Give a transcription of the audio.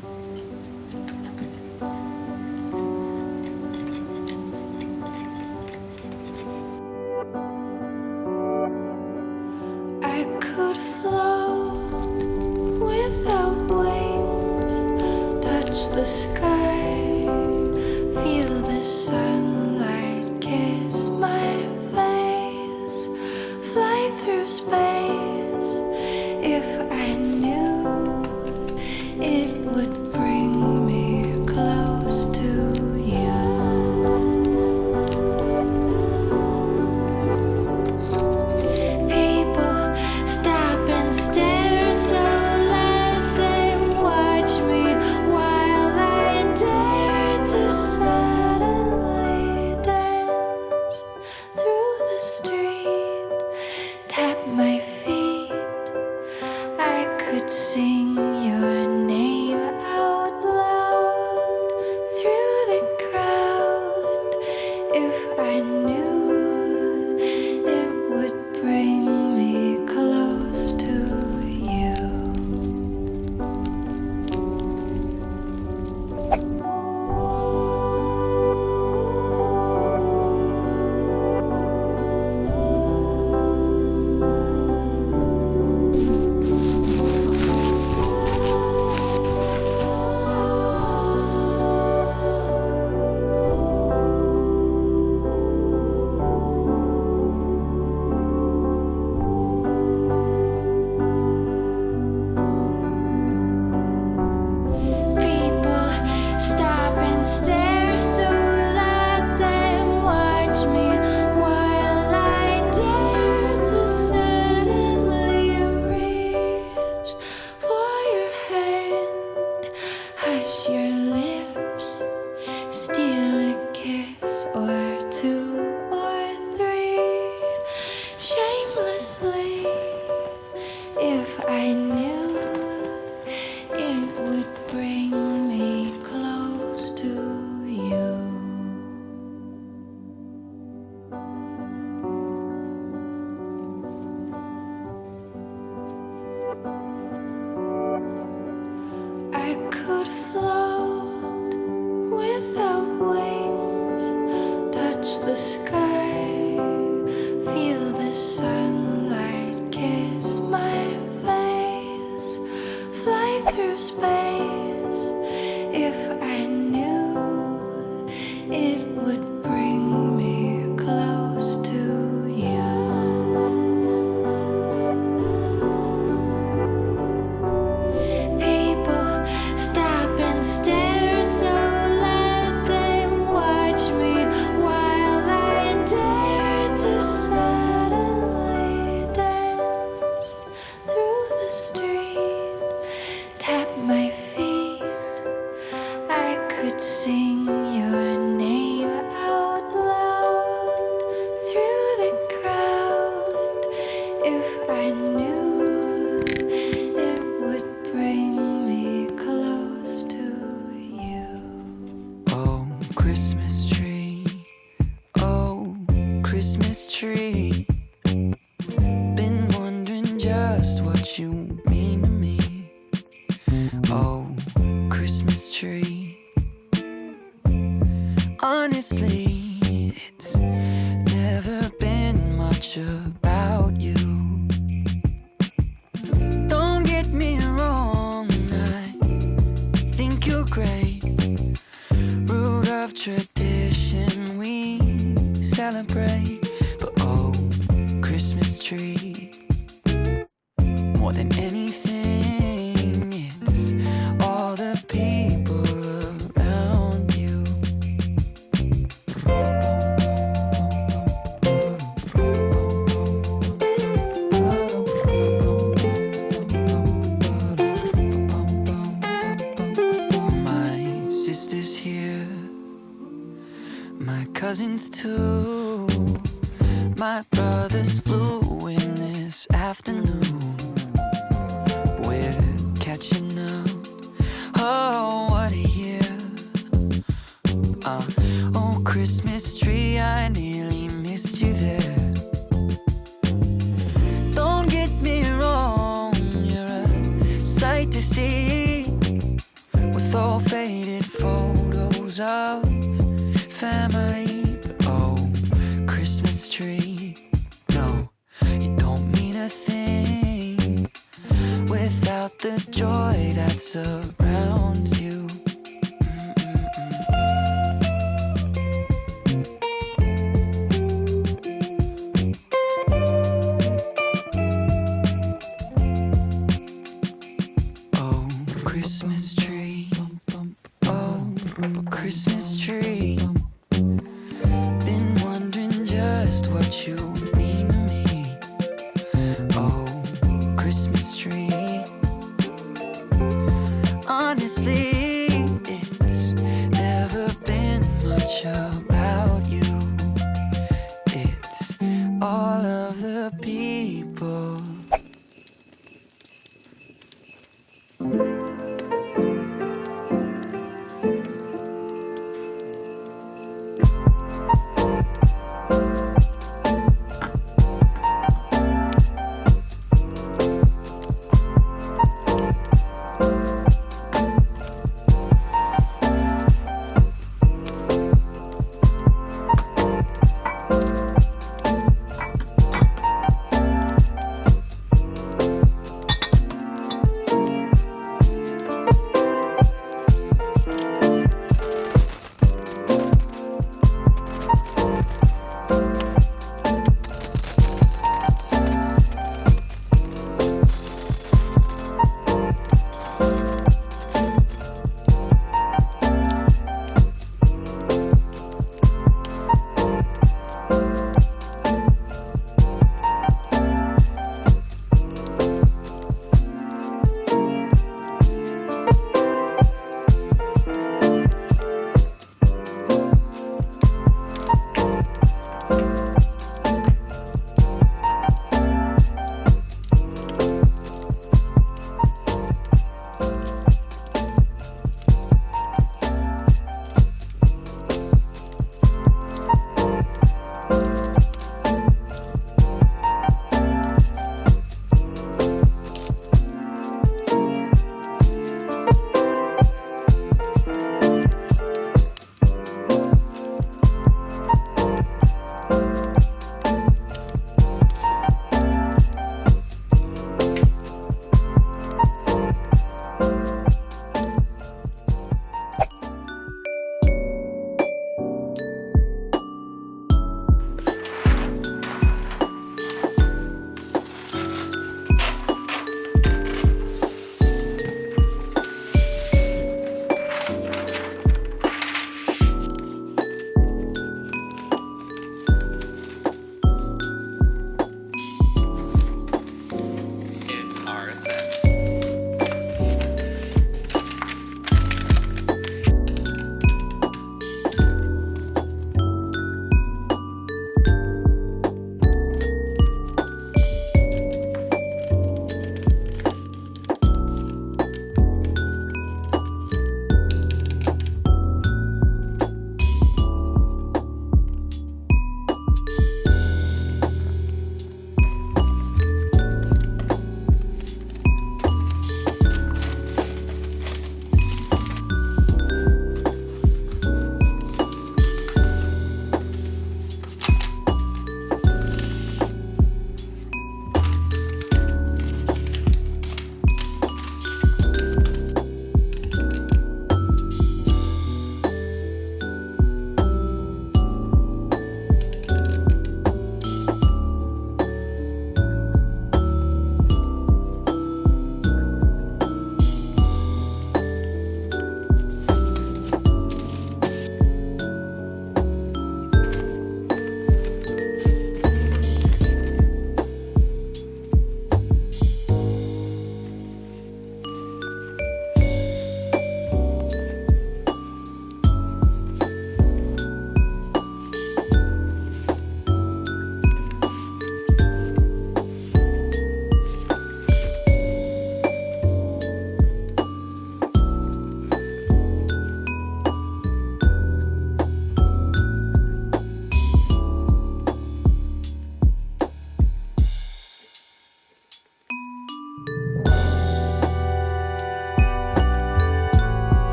I could float without wings, touch the sky, feel the sunlight kiss my face, fly through space. If I knew it would bring me close to you. People stop and stare, so let them watch me while I dare to suddenly dance through the street, tap my feet. I could sing your name out loud through the crowd if I knew it would bring me close to you. People stop and stare, so let them watch me while I dare to suddenly reach for your hand, hush your lips, steal a kiss or two or three, shamelessly. If I knew it would bring me close to you. I could float without wings, touch the sky, feel the sunlight kiss my face, fly through space. If I knew it would bring me close to you. People stop and stare, so let them watch me while I dare to suddenly dance through the street, tap my feet. I could sing your name out loud through the crowd if I knew it would bring me close to you. Oh, Christmas tree. Oh, Christmas tree. Been wondering just what you mean to me. Oh, Christmas tree. Honestly, it's never been much about you. Don't get me wrong, I think you're great. Root of tradition we celebrate. But oh, Christmas tree, more than anything, it's all the people around you. My sister's here, my cousins too. My brothers flew in this afternoon. We're catching up. Oh, what a year. Oh, Christmas tree, I nearly missed you there. Don't get me wrong, you're a sight to see. although faded photos of family. But oh, Christmas tree, no, you don't mean a thing without the joy that surrounds you. Oh, Christmas tree, oh, Christmas